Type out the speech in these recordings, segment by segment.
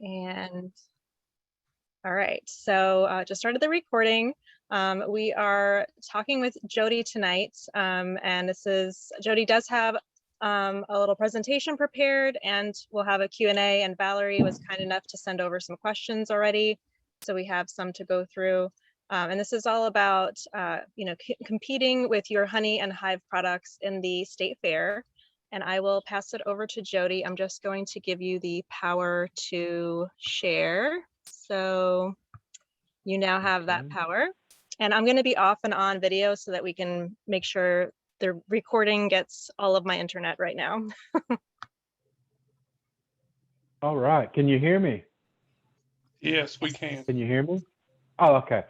And all right, so just started the recording. We are talking with Jody tonight, and Jody does have a little presentation prepared, and we'll have a Q&A, and Valerie was kind enough to send over some questions already, so we have some to go through. And this is all about competing with your honey and hive products in the state fair. And I will pass it over to Jody. I'm just going to give you the power to share. So you now have that power. And I'm going to be off and on video so that we can make sure the recording gets all of my internet right now. All right. Can you hear me? Yes, we can. Can you hear me? Oh, okay.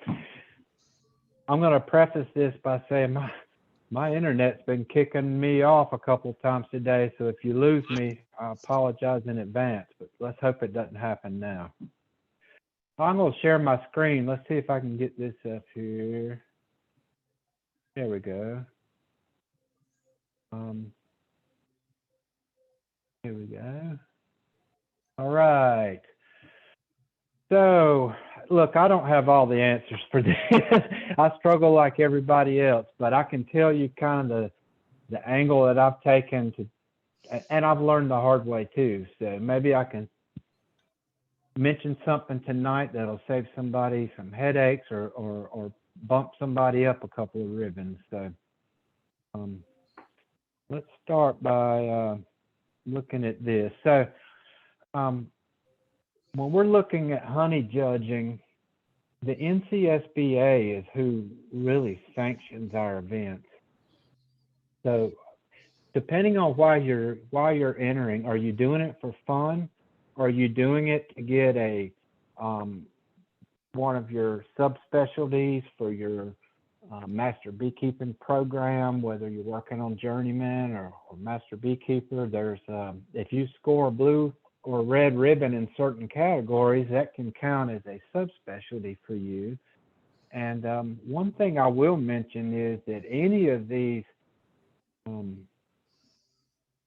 I'm going to preface this by saying my internet's been kicking me off a couple of times today. So if you lose me, I apologize in advance, but let's hope it doesn't happen now. I'm going to share my screen. Let's see if I can get this up here. There we go. Here we go. All right. So, look, I don't have all the answers for this. I struggle like everybody else, but I can tell you kind of the angle that I've taken to, and I've learned the hard way too. So maybe I can mention something tonight that'll save somebody some headaches or bump somebody up a couple of ribbons. So let's start by looking at this. So when we're looking at honey judging, the NCSBA is who really sanctions our events. So depending on why you're entering, are you doing it for fun? Or are you doing it to get a one of your subspecialties for your master beekeeping program, whether you're working on journeyman or master beekeeper? There's if you score a blue or red ribbon in certain categories, that can count as a subspecialty for you. And one thing I will mention is that any of these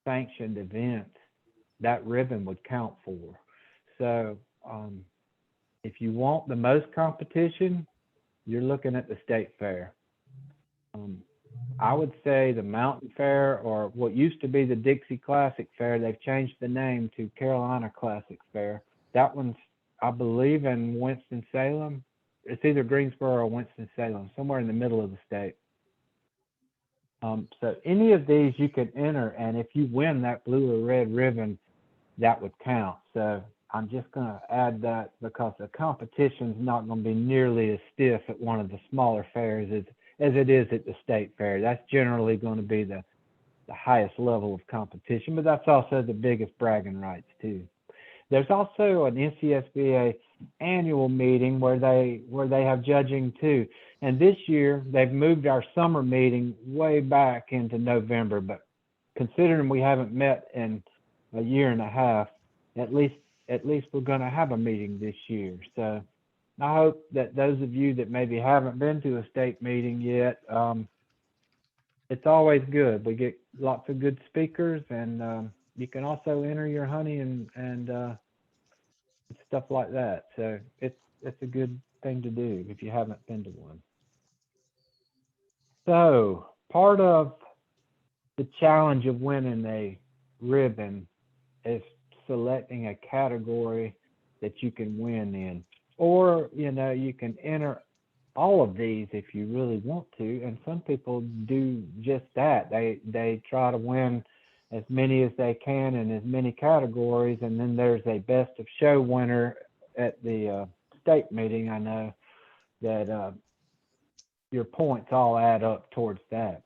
sanctioned events, that ribbon would count for. So if you want the most competition, you're looking at the state fair. I would say the Mountain Fair, or what used to be the Dixie Classic Fair, they've changed the name to Carolina Classic Fair. That one's, I believe, in Winston-Salem. It's either Greensboro or Winston-Salem, somewhere in the middle of the state. So any of these you can enter, and if you win that blue or red ribbon, that would count. So I'm just going to add that because the competition is not going to be nearly as stiff at one of the smaller fairs as it is at the state fair. That's generally going to be the highest level of competition, but that's also the biggest bragging rights too. There's also an NCSBA annual meeting where they have judging too. And this year they've moved our summer meeting way back into November, but considering we haven't met in a year and a half, at least we're going to have a meeting this year. So I hope that those of you that maybe haven't been to a state meeting yet, it's always good. We get lots of good speakers, and you can also enter your honey and stuff like that. So it's a good thing to do if you haven't been to one. So part of the challenge of winning a ribbon is selecting a category that you can win in, or you can enter all of these if you really want to, and some people do just that. They try to win as many as they can in as many categories, and then there's a best of show winner at the state meeting. I know that your points all add up towards that.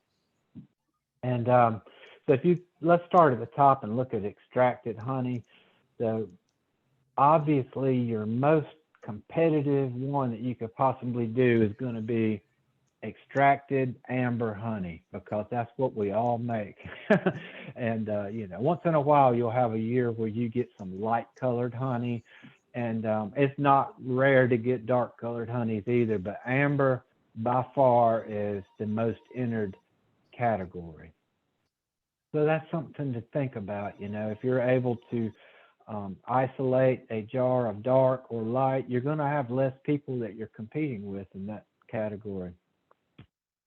And so let's start at the top and look at extracted honey. So obviously your most competitive one that you could possibly do is going to be extracted amber honey, because that's what we all make. And once in a while you'll have a year where you get some light colored honey, and it's not rare to get dark colored honeys either, but amber by far is the most entered category. So that's something to think about. If you're able to isolate a jar of dark or light, you're going to have less people that you're competing with in that category.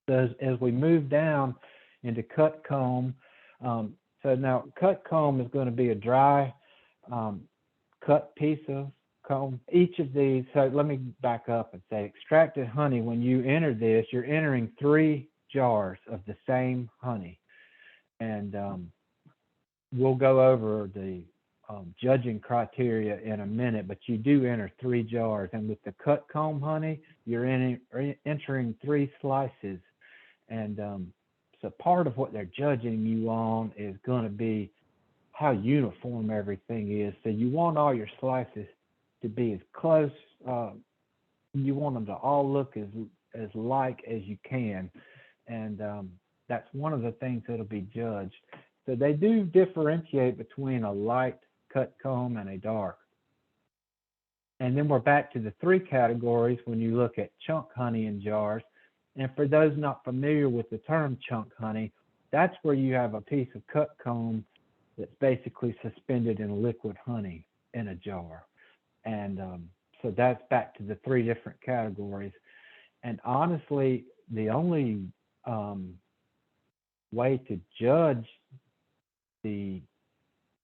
So as we move down into cut comb, so now cut comb is going to be a dry cut piece of comb. Each of these, so let me back up and say extracted honey, when you enter this, you're entering 3 jars of the same honey. And we'll go over the judging criteria in a minute, but you do enter 3 jars. And with the cut comb honey, you're entering 3 slices. And so part of what they're judging you on is going to be how uniform everything is. So you want all your slices to be as close. You want them to all look as like as you can. And that's one of the things that'll be judged. So they do differentiate between a light cut comb and a dark. And then we're back to the 3 categories when you look at chunk honey in jars. And for those not familiar with the term chunk honey, that's where you have a piece of cut comb that's basically suspended in liquid honey in a jar. And so that's back to the 3 different categories. And honestly, the only way to judge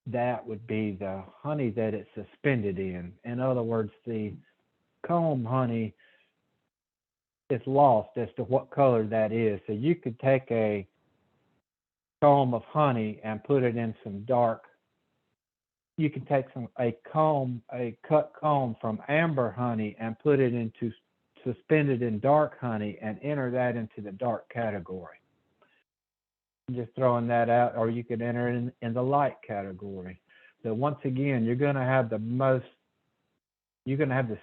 that would be the honey that it's suspended in. In other words, the comb honey is lost as to what color that is. So you could take a comb of honey and put it in some dark. You can take a cut comb from amber honey and put it into suspended in dark honey and enter that into the dark category. I'm just throwing that out, or you could enter it in the light category. So once again, you're going to have the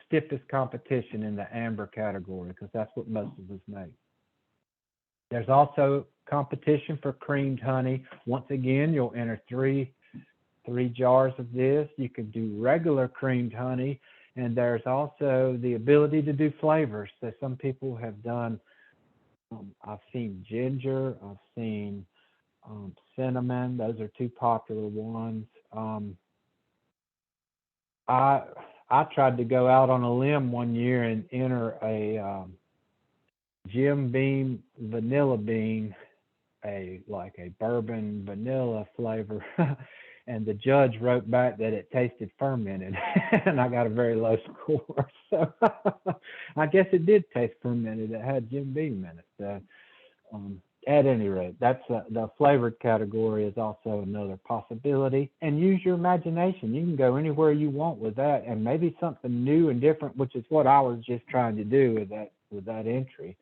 stiffest competition in the amber category because that's what most of us make. There's also competition for creamed honey. Once again, you'll enter three jars of this. You can do regular creamed honey, and there's also the ability to do flavors. So some people have done, I've seen ginger, I've seen cinnamon. Those are 2 popular ones. I tried to go out on a limb one year and enter a Jim Beam vanilla bean, like a bourbon vanilla flavor. And the judge wrote back that it tasted fermented, and I got a very low score. So I guess it did taste fermented. It had Jim Beam in it. So at any rate, that's the flavored category is also another possibility. And use your imagination. You can go anywhere you want with that, and maybe something new and different, which is what I was just trying to do with that entry.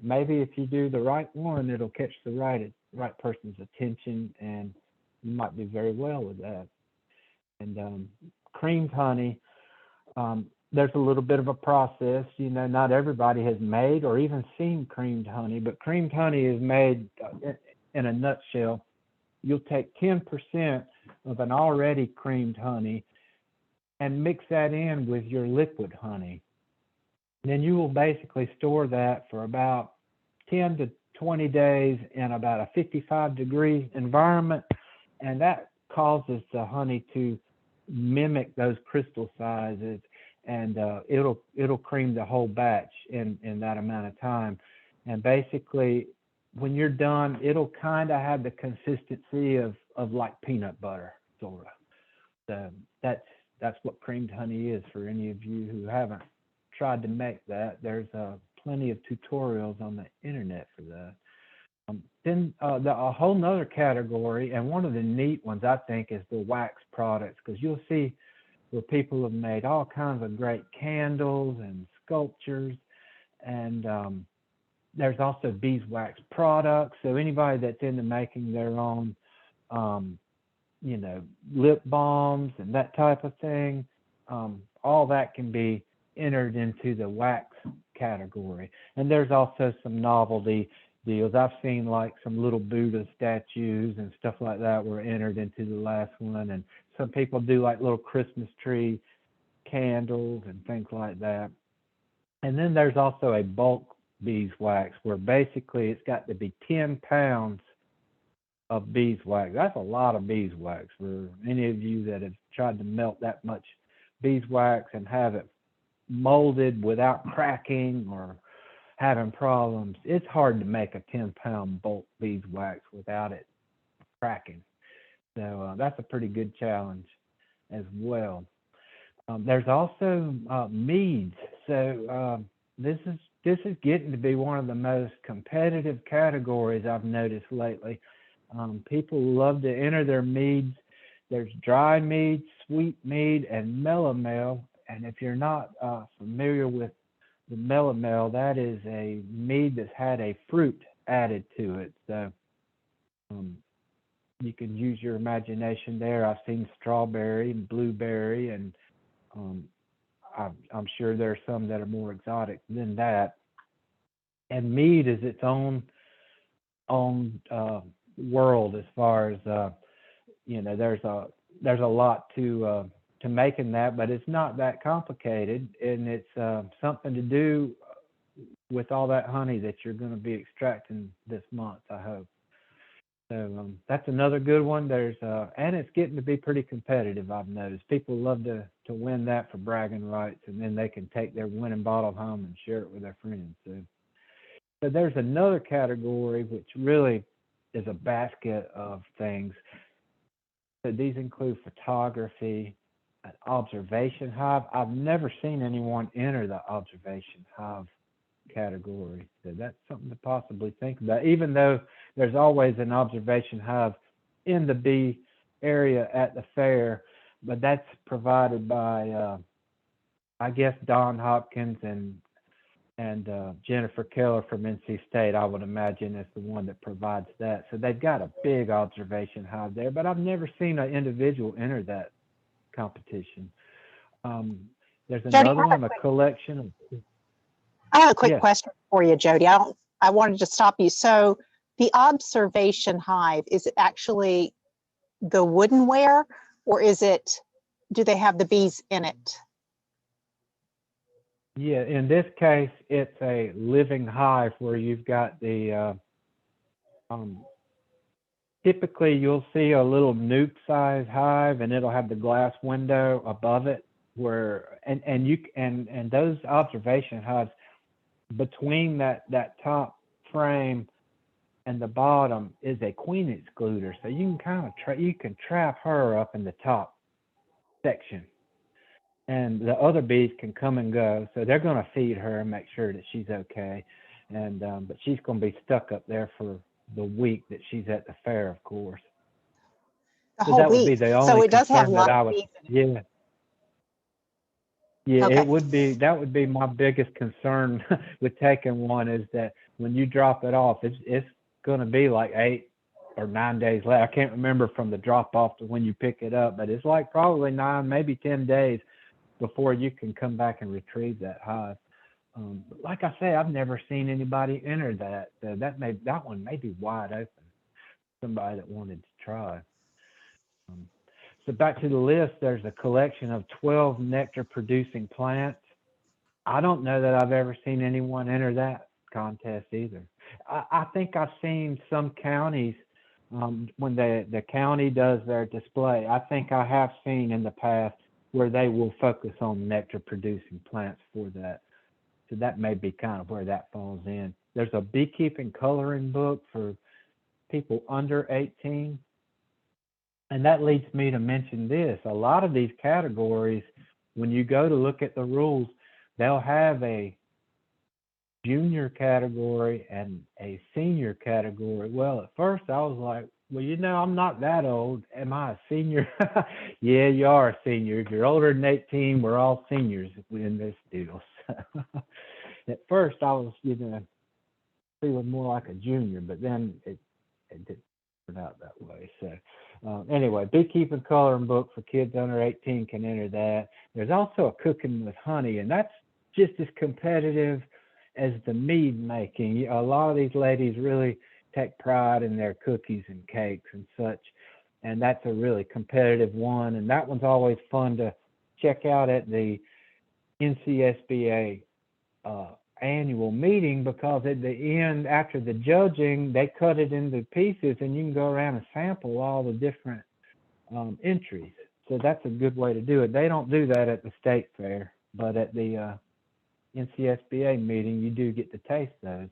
Maybe if you do the right one, it'll catch the right person's attention, and you might do very well with that. And creamed honey, there's a little bit of a process. You know, not everybody has made or even seen creamed honey, but creamed honey is made in a nutshell. You'll take 10% of an already creamed honey and mix that in with your liquid honey. Then you will basically store that for about 10 to 20 days in about a 55-degree environment, and that causes the honey to mimic those crystal sizes, and it'll cream the whole batch in that amount of time. And basically, when you're done, it'll kind of have the consistency of like peanut butter, sort of. So that's what creamed honey is for any of you who haven't tried to make that. There's plenty of tutorials on the internet for that. Then a whole nother category, and one of the neat ones I think is the wax products, because you'll see where people have made all kinds of great candles and sculptures, and there's also beeswax products. So anybody that's into making their own, lip balms and that type of thing, all that can be entered into the wax category. And there's also some novelty deals. I've seen like some little Buddha statues and stuff like that were entered into the last one, and some people do like little Christmas tree candles and things like that. And then there's also a bulk beeswax where basically it's got to be 10 pounds of beeswax. That's a lot of beeswax for any of you that have tried to melt that much beeswax and have it molded without cracking or having problems. It's hard to make a 10-pound bulk beeswax without it cracking. So that's a pretty good challenge as well. There's also meads. So this is getting to be one of the most competitive categories I've noticed lately. People love to enter their meads. There's dry mead, sweet mead, and melomel. And if you're not familiar with the melomel, that is a mead that's had a fruit added to it. So you can use your imagination there. I've seen strawberry and blueberry, and I'm sure there are some that are more exotic than that. And mead is its own world as far as there's a lot to making that, but it's not that complicated, and it's something to do with all that honey that you're going to be extracting this month, I hope. So that's another good one. There's and it's getting to be pretty competitive. I've noticed people love to win that for bragging rights, and then they can take their winning bottle home and share it with their friends. So there's another category which really is a basket of things. So these include photography, an observation hive. I've never seen anyone enter the observation hive category. So that's something to possibly think about, even though there's always an observation hive in the bee area at the fair, but that's provided by, I guess, Don Hopkins and Jennifer Keller from NC State, I would imagine, is the one that provides that. So they've got a big observation hive there, but I've never seen an individual enter that competition. There's Jody, another one, a collection of. I have a quick Yes. question for you, Jody. I wanted to stop you. So the observation hive, is it actually the woodenware, or do they have the bees in it? Yeah, in this case, it's a living hive where you've got the, typically you'll see a little nuke size hive, and it'll have the glass window above it and those observation hives, between that top frame and the bottom is a queen excluder. So you can trap her up in the top section, and the other bees can come and go. So they're going to feed her and make sure that she's okay. And but she's going to be stuck up there for the week that she's at the fair, of course. The So whole that would be week. the So only it does have a concern lot that I of would. bees in it. Yeah, Okay. it would be. That would be my biggest concern with taking one, is that when you drop it off, it's going to be like 8 or 9 days later. I can't remember from the drop off to when you pick it up, but it's like probably 9, maybe 10 days before you can come back and retrieve that hive. But like I say, I've never seen anybody enter that. So that one may be wide open. Somebody that wanted to try. So back to the list, there's a collection of 12 nectar-producing plants. I don't know that I've ever seen anyone enter that contest either. I think I've seen some counties, when the county does their display, I think I have seen in the past where they will focus on nectar-producing plants for that. So that may be kind of where that falls in. There's a beekeeping coloring book for people under 18. And that leads me to mention this. A lot of these categories, when you go to look at the rules, they'll have a junior category and a senior category. Well, at first I was like, well, I'm not that old. Am I a senior? Yeah, you are a senior. If you're older than 18, we're all seniors in this deal. So, at first I was, feeling more like a junior, but then it didn't turn out that way. So anyway, beekeeping coloring book for kids under 18 can enter that. There's also a cooking with honey, and that's just as competitive as the mead making. A lot of these ladies really take pride in their cookies and cakes and such, and that's a really competitive one. And that one's always fun to check out at the NCSBA annual meeting, because at the end, after the judging, they cut it into pieces and you can go around and sample all the different entries. So that's a good way to do it. They don't do that at the state fair, but at the NCSBA meeting, you do get to taste those.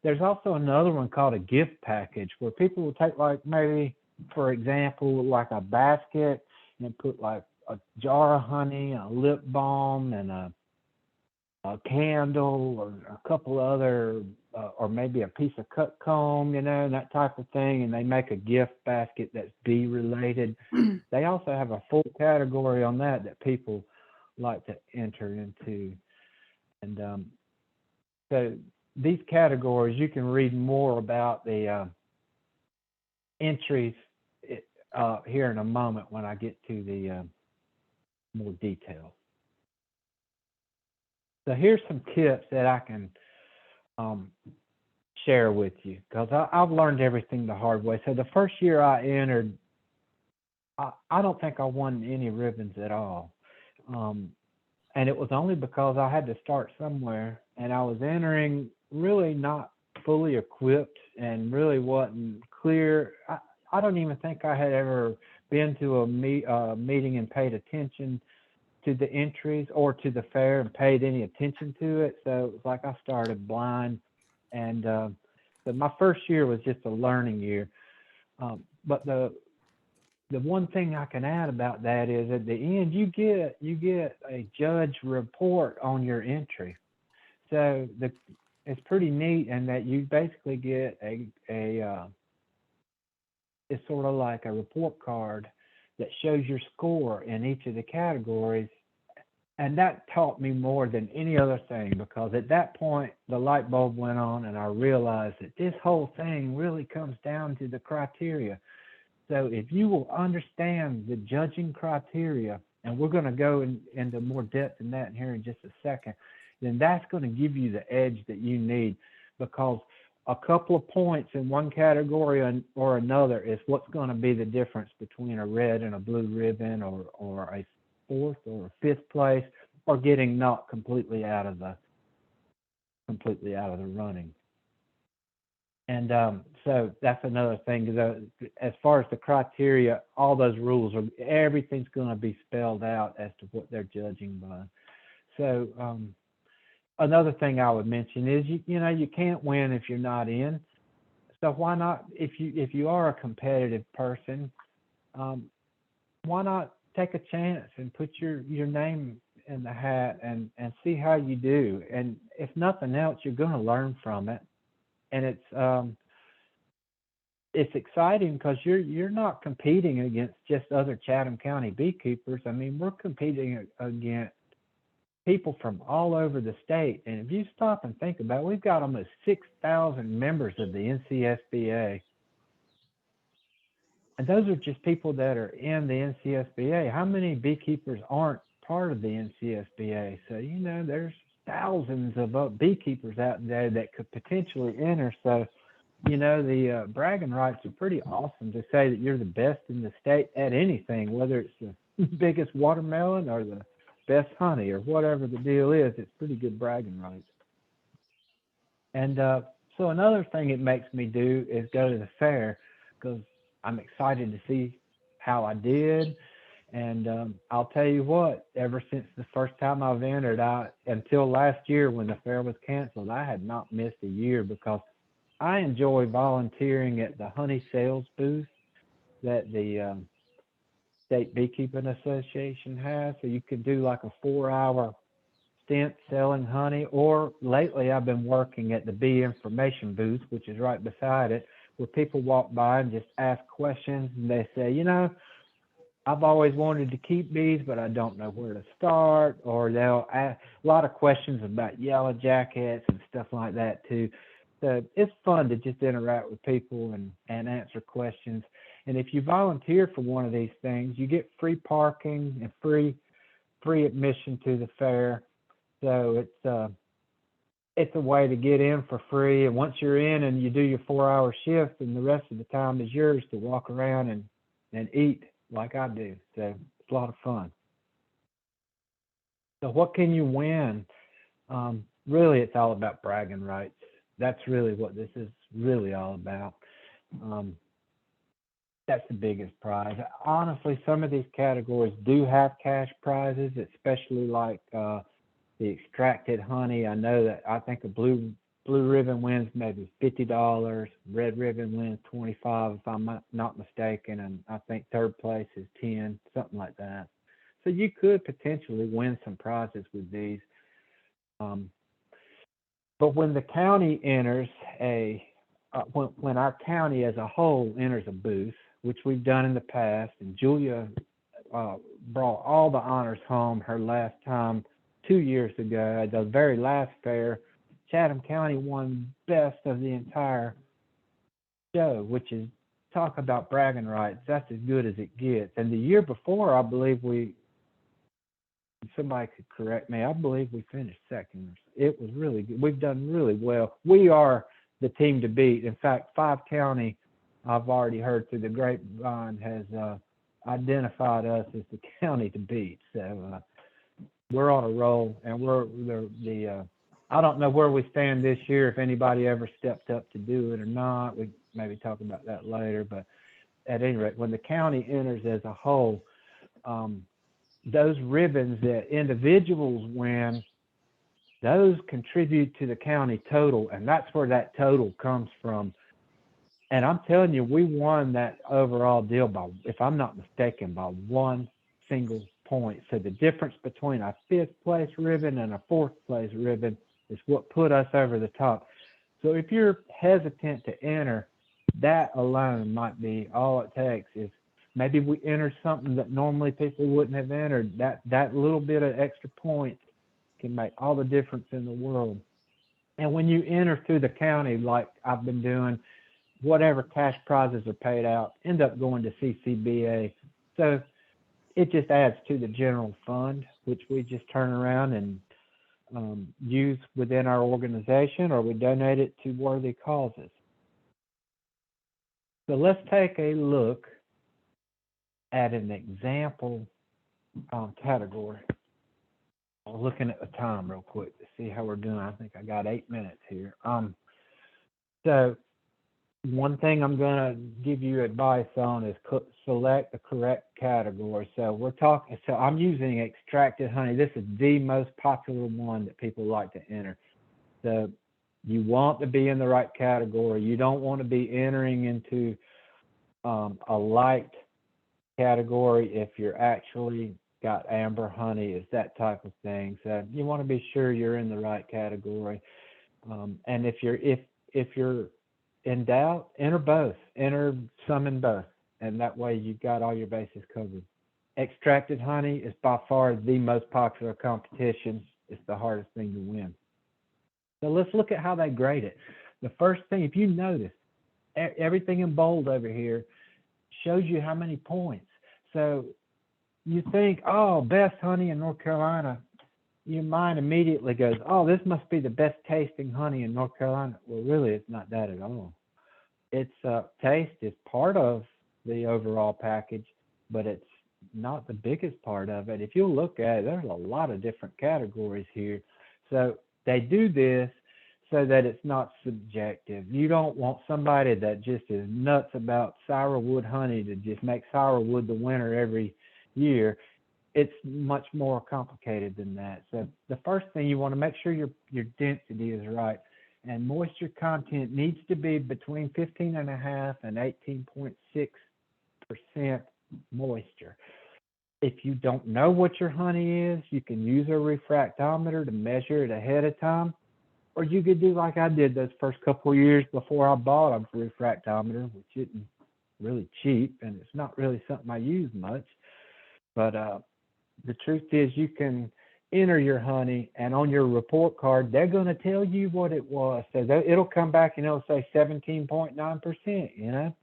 There's also another one called a gift package, where people will take, like, maybe, for example, like a basket and put like a jar of honey, a lip balm, and a candle, or a couple other, or maybe a piece of cut comb, you know, that type of thing, and they make a gift basket that's bee related. They also have a full category on that people like to enter into. And so these categories, you can read more about the entries here in a moment when I get to the more detail. So here's some tips that I can share with you, because I've learned everything the hard way. So the first year I entered, I don't think I won any ribbons at all. And it was only because I had to start somewhere, and I was entering really not fully equipped and really wasn't clear. I don't even think I had ever been to a meeting and paid attention to the entries or to the fair and paid any attention to it. So it was like I started blind. And but my first year was just a learning year. But the one thing I can add about that is, at the end, you get a judge report on your entry. So it's pretty neat in that you basically get it's sort of like a report card that shows your score in each of the categories. And that taught me more than any other thing, because at that point the light bulb went on and I realized that this whole thing really comes down to the criteria. So if you will understand the judging criteria, and we're going to go into more depth in that here in just a second, then that's going to give you the edge that you need, because a couple of points in one category or another is what's going to be the difference between a red and a blue ribbon, or a fourth or a fifth place, or getting knocked completely out of the running. And so that's another thing. As far as the criteria, all those rules everything's going to be spelled out as to what they're judging by. So another thing I would mention is you can't win if you're not in. So why not, if you are a competitive person, why not take a chance and put your name in the hat and see how you do? And if nothing else, you're going to learn from it. And it's exciting because you're not competing against just other Chatham County beekeepers. I mean, we're competing against people from all over the state. And if you stop and think about it, we've got almost 6,000 members of the NCSBA. And those are just people that are in the NCSBA. How many beekeepers aren't part of the NCSBA? So, there's thousands of beekeepers out there that could potentially enter. So, the bragging rights are pretty awesome to say that you're the best in the state at anything, whether it's the biggest watermelon or the best honey or whatever the deal is. It's pretty good bragging rights. And so another thing it makes me do is go to the fair, because I'm excited to see how I did. And I'll tell you what, ever since the first time I've entered, until last year when the fair was canceled, I had not missed a year, because I enjoy volunteering at the honey sales booth that the State Beekeeping Association has. So you can do like a 4-hour stint selling honey, or lately I've been working at the bee information booth, which is right beside it, where people walk by and just ask questions, and they say, I've always wanted to keep bees, but I don't know where to start. Or they'll ask a lot of questions about yellow jackets and stuff like that too. So it's fun to just interact with people and answer questions. And if you volunteer for one of these things, you get free parking and free admission to the fair. So it's a way to get in for free. And once you're in and you do your 4-hour shift, and the rest of the time is yours to walk around and eat like I do. So it's a lot of fun. So what can you win? really it's all about bragging rights. That's really what this is really all about. That's the biggest prize. Honestly, some of these categories do have cash prizes, especially like the extracted honey. I know that I think a blue ribbon wins maybe $50, red ribbon wins $25 if I'm not mistaken, and I think third place is $10, something like that. So you could potentially win some prizes with these. But when the county enters when our county as a whole enters a booth, which we've done in the past, and Julia brought all the honors home her last time 2 years ago at the very last fair. Chatham County won best of the entire show, which is, talk about bragging rights. That's as good as it gets. And the year before, I believe somebody could correct me, I believe we finished second. It was really good. We've done really well. We are the team to beat. In fact, 5 County, I've already heard through the grapevine, has identified us as the county to beat. So we're on a roll, and we're I don't know where we stand this year, if anybody ever stepped up to do it or not. We maybe talk about that later, but at any rate, when the county enters as a whole, those ribbons that individuals win, those contribute to the county total, and that's where that total comes from. And I'm telling you, we won that overall deal by, if I'm not mistaken, by 1 single point. So the difference between a 5th place ribbon and a 4th place ribbon is what put us over the top. So if you're hesitant to enter, that alone might be all it takes. Is maybe we entered something that normally people wouldn't have entered. That little bit of extra point can make all the difference in the world. And when you enter through the county, like I've been doing, whatever cash prizes are paid out end up going to CCBA. So it just adds to the general fund, which we just turn around and use within our organization, or we donate it to worthy causes. So let's take a look at an example category. I'm looking at the time real quick to see how we're doing. I think I got 8 minutes here. So one thing I'm going to give you advice on is select the correct category. So I'm using extracted honey. This is the most popular one that people like to enter. So you want to be in the right category. You don't want to be entering into a light category if you're actually got amber honey. It's that type of thing. So you want to be sure you're in the right category. And if you're in doubt, enter both. Enter some in both, and that way you've got all your bases covered. Extracted honey is by far the most popular competition. It's the hardest thing to win. So let's look at how they grade it. The first thing, if you notice, everything in bold over here shows you how many points. So you think, oh, best honey in North Carolina. Your mind immediately goes, oh, this must be the best tasting honey in North Carolina. Well, really, it's not that at all. It's taste is part of the overall package, but it's not the biggest part of it. If you look at it, there's a lot of different categories here. So they do this so that it's not subjective. You don't want somebody that just is nuts about sourwood honey to just make sourwood the winner every year. It's much more complicated than that. So the first thing, you want to make sure your density is right, and moisture content needs to be between 15.5 and 18.6% moisture. If you don't know what your honey is, you can use a refractometer to measure it ahead of time, or you could do like I did those first couple of years before I bought a refractometer, which isn't really cheap, and it's not really something I use much. But the truth is, you can enter your honey, and on your report card, they're going to tell you what it was. So it'll come back and it'll say 17.9%, you know.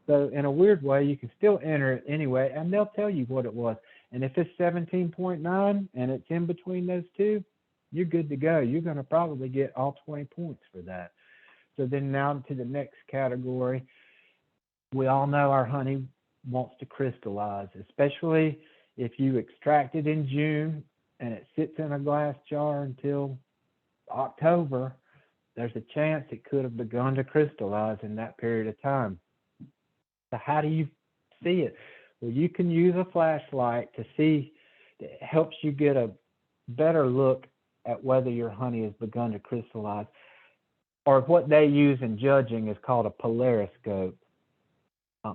So in a weird way, you can still enter it anyway, and they'll tell you what it was. And if it's 17.9 and it's in between those two, you're good to go. You're going to probably get all 20 points for that. So then now to the next category. We all know our honey wants to crystallize, especially if you extract it in June and it sits in a glass jar until October, there's a chance it could have begun to crystallize in that period of time. So how do you see it? Well, you can use a flashlight to see. It helps you get a better look at whether your honey has begun to crystallize. Or what they use in judging is called a polariscope.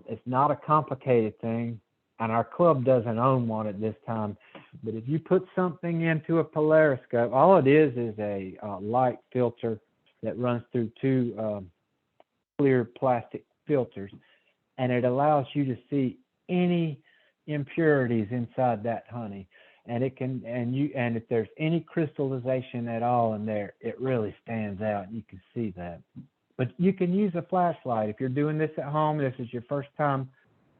It's not a complicated thing, and our club doesn't own one at this time. But if you put something into a polariscope, all it is a light filter that runs through two clear plastic filters, and it allows you to see any impurities inside that honey. And it can, and if there's any crystallization at all in there, it really stands out. You can see that. But you can use a flashlight. If you're doing this at home, this is your first time,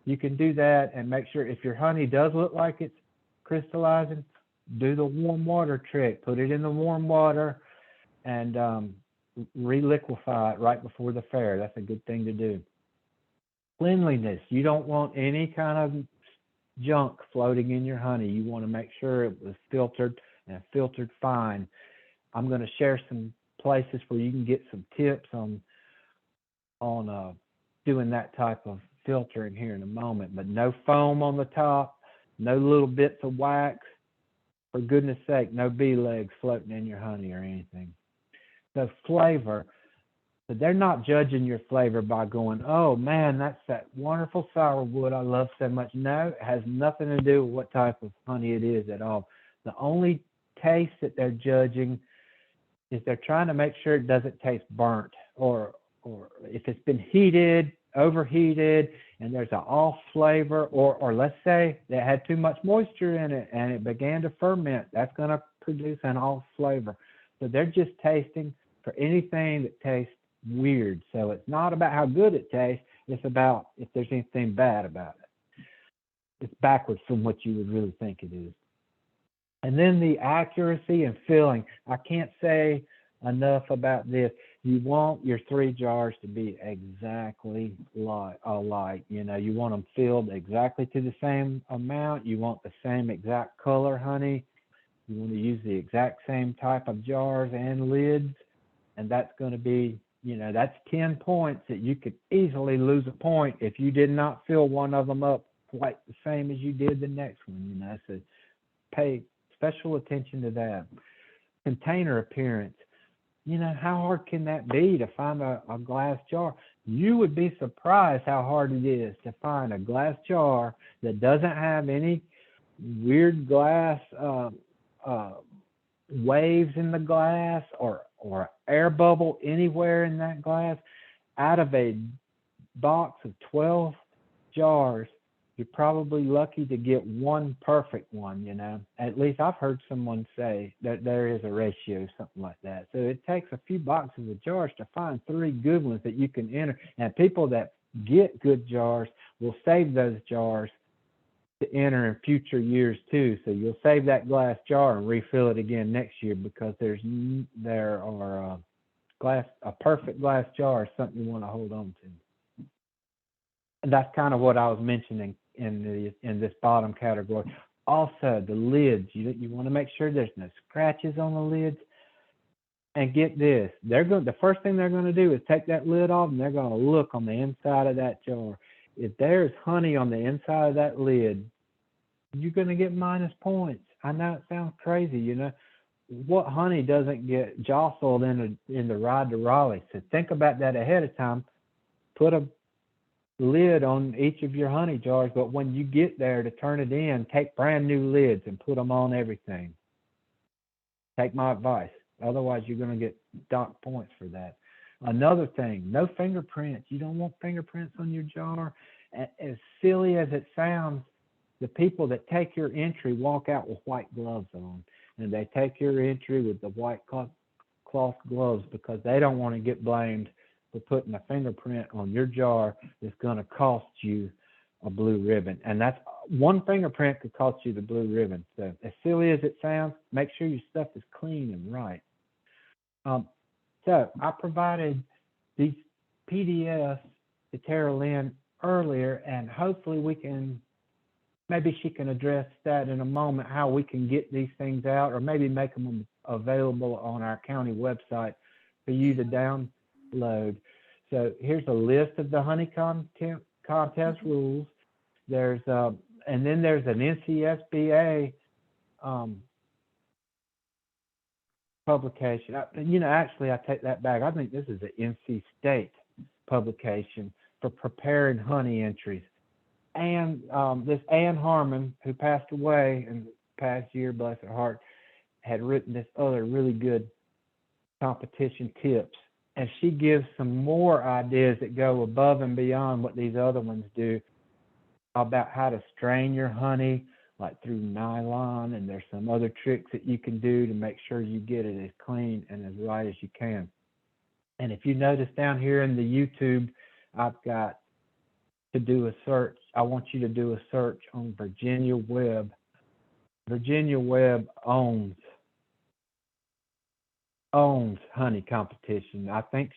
you can do that and make sure if your honey does look like it's crystallizing, do the warm water trick. Put it in the warm water and re-liquefy it right before the fair. That's a good thing to do. Cleanliness. You don't want any kind of junk floating in your honey. You want to make sure it was filtered and filtered fine. I'm going to share some places where you can get some tips on doing that type of filtering here in a moment. But no foam on the top, no little bits of wax. For goodness sake, no bee legs floating in your honey or anything. So flavor. So they're not judging your flavor by going, oh man, that's that wonderful sourwood I love so much. No, it has nothing to do with what type of honey it is at all. The only taste that they're judging is they're trying to make sure it doesn't taste burnt, or if it's been heated, overheated, and there's an off flavor, or let's say they had too much moisture in it and it began to ferment. That's going to produce an off flavor. So they're just tasting for anything that tastes weird. So it's not about how good it tastes, it's about if there's anything bad about it. It's backwards from what you would really think it is. And then the accuracy and filling. I can't say enough about this. You want your 3 jars to be exactly alike. You know, you want them filled exactly to the same amount. You want the same exact color honey. You want to use the exact same type of jars and lids. And that's going to be, you know, that's 10 points that you could easily lose a point if you did not fill one of them up quite the same as you did the next one, you know. So pay special attention to that. Container appearance. You know, how hard can that be to find a glass jar? You would be surprised how hard it is to find a glass jar that doesn't have any weird glass waves in the glass or air bubble anywhere in that glass. Out of a box of 12 jars, you're probably lucky to get one perfect one, you know. At least I've heard someone say that there is a ratio, something like that. So it takes a few boxes of jars to find 3 good ones that you can enter. And people that get good jars will save those jars to enter in future years too. So you'll save that glass jar and refill it again next year, because there are a perfect glass jar is something you want to hold on to. And that's kind of what I was mentioning in this bottom category. Also, the lids. You want to make sure there's no scratches on the lids. And get this, the first thing they're going to do is take that lid off, and they're going to look on the inside of that jar. If there's honey on the inside of that lid, you're going to get minus points. I know it sounds crazy, you know. What honey doesn't get jostled in the ride to Raleigh? So think about that ahead of time. Put a lid on each of your honey jars, but when you get there to turn it in, take brand new lids and put them on everything. Take my advice. Otherwise, you're going to get docked points for that. Another thing, no fingerprints. You don't want fingerprints on your jar. As silly as it sounds, the people that take your entry walk out with white gloves on, and they take your entry with the white cloth gloves because they don't want to get blamed for putting a fingerprint on your jar that's going to cost you a blue ribbon. And that's one fingerprint could cost you the blue ribbon. So as silly as it sounds, make sure your stuff is clean and right. So I provided these PDFs to Tara Lynn earlier, and hopefully we can maybe she can address that in a moment, how we can get these things out, or maybe make them available on our county website for you to download. So here's a list of the honey contest rules. There's and then there's an NCSBA publication. Actually, I take that back. I think this is an NC State publication for preparing honey entries. And this Ann Harmon, who passed away in the past year, bless her heart, had written this other really good competition tips. And she gives some more ideas that go above and beyond what these other ones do about how to strain your honey, like through nylon. And there's some other tricks that you can do to make sure you get it as clean and as right as you can. And if you notice down here in the YouTube, I've got to do a search. I want you to do a search on Virginia Webb. Virginia Webb owns honey competition. I think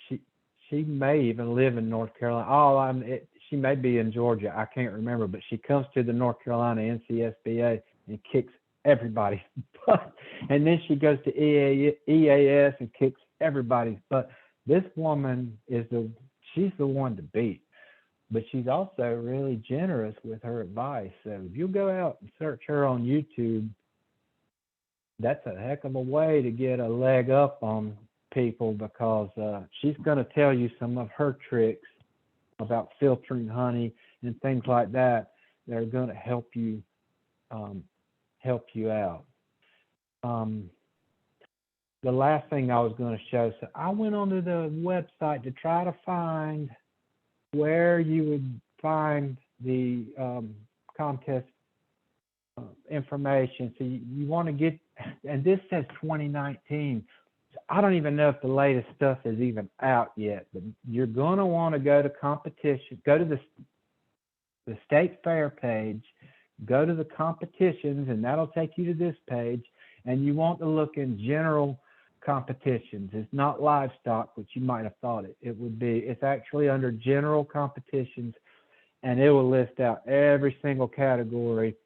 she may even live in North Carolina. She may be in Georgia. I can't remember, but she comes to the North Carolina NCSBA and kicks everybody's butt. And then she goes to EAS and kicks everybody's butt. This woman she's the one to beat. But she's also really generous with her advice. So if you go out and search her on YouTube, that's a heck of a way to get a leg up on people, because she's going to tell you some of her tricks about filtering honey and things like that that are going to help you out. The last thing I was going to show, so I went onto the website to try to find where you would find the contest information. So you want to get, and this says 2019. So I don't even know if the latest stuff is even out yet, but you're going to want to go to competition, go to the state fair page, go to the competitions, and that'll take you to this page. And you want to look in general competitions. It's not livestock, which you might have thought it would be. It's actually under general competitions, and it will list out every single category.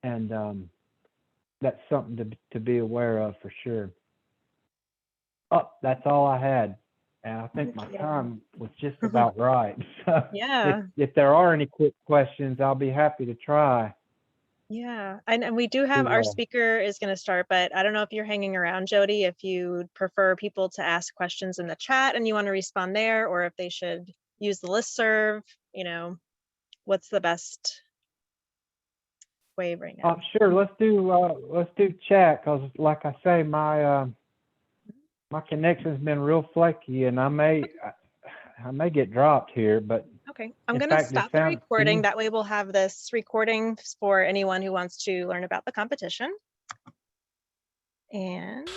And that's something to be aware of for sure. Oh, that's all I had. And I think my time was just about right. So Yeah. if there are any quick questions, I'll be happy to try. Yeah, and we do have our speaker is going to start, but I don't know if you're hanging around, Jody, if you prefer people to ask questions in the chat and you want to respond there, or if they should use the listserv, what's the best way right now? Sure, let's do chat, because like I say, my connection's been real flaky, and I may get dropped here, but okay, I'm going to stop the recording. That way we'll have this recording for anyone who wants to learn about the competition. And